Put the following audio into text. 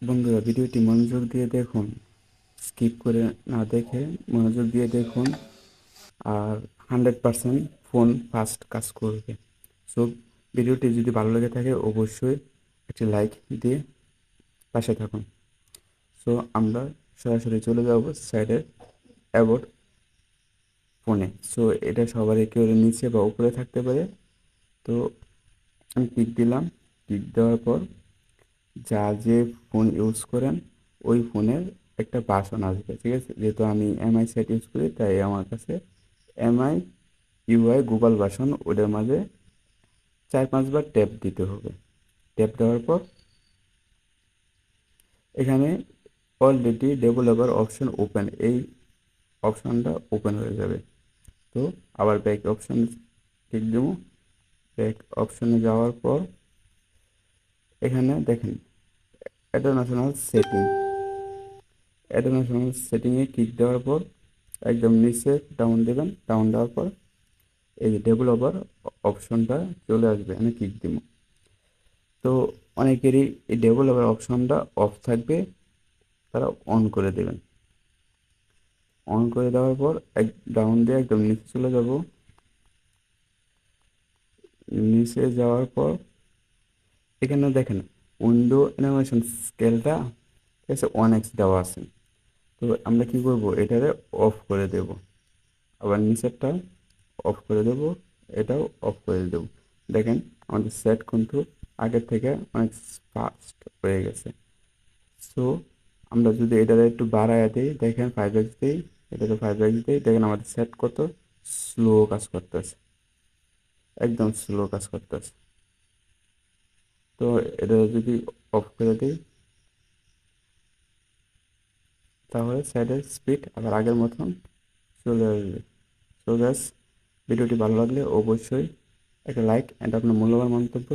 বন্ধুরা, ভিডিওটি মনোযোগ দিয়ে দেখুন, স্কিপ করে না দেখে মনোযোগ দিয়ে দেখুন। আর 100% ফোন ফাস্ট কাজ করবে। সো ভিডিওটি যদি ভালো লেগে থাকে অবশ্যই একটি লাইক দিয়ে পাশে থাকুন। সো আমরা সরাসরি চলে যাব সাইডের অ্যাবাউট ফোনে। সো এটা সবারই কেউ নিচে বা উপরে থাকতে পারে। তো আমি ক্লিক দিলাম। ক্লিক দেওয়ার পর যে ফোন ইউজ করেন ওই ফোনের একটা ভার্সন আসবে, ঠিক আছে। যেহেতু আমি এমআই সেট ইউজ করি তাই আমার কাছে এমআই ইউআই গুগল ভার্সন, ওটার মাঝে 4-5 বার ট্যাপ দিতে হবে। ট্যাপ দেওয়ার পর এখানে অলরেডি ডেভেলপার অপশন ওপেন, এই অপশনটা ওপেন হয়ে যাবে। তো আবার ব্যাক অপশন ক্লিক দেবো। ব্যাক অপশনে যাওয়ার পর এখানে দেখেন ইন্টারন্যাশনাল সেটিং, ইন্টারন্যাশনাল সেটিংয়ে ক্লিক দেওয়ার পর একদম নিচে ডাউন দেবেন। ডাউন দেওয়ার পর এই যে ডেভেলপার অপশনটা চলে আসবে, আমি ক্লিক দিব। তো অনেকেরই এই ডেভেলপার অপশনটা অফ থাকবে, তারা অন করে দেবেন। অন করে দেওয়ার পর ডাউন দিয়ে একদম নিচে চলে যাব। নিচে যাওয়ার পর এখানে দেখেন উইন্ডো অ্যানিমেশন স্কেলটা ঠিক আছে 1x দেওয়া আছে। তো আমরা কি করব, এটারে অফ করে দেব। আবার নিচেরটা অফ করে দেব, এটাও অফ করে দেব। দেখেন আমাদের সেট কিন্তু আগের থেকে অনেক ফাস্ট হয়ে গেছে। সো আমরা যদি এটারে একটু বাড়ায় দিই, দেখেন 5x দিই, এটাতে 5x দিই, দেখেন আমাদের সেট কত স্লো কাজ করতেছে, একদম স্লো কাজ করতেছে। তো এটা যদি অফ করে দিই তাহলে সেটের স্পিড আবার আগের মতন চলে আসবে। সো গাইস, ভিডিওটি ভালো লাগলে অবশ্যই একটা লাইক অ্যান্ড আপনার মূল্যবান মন্তব্য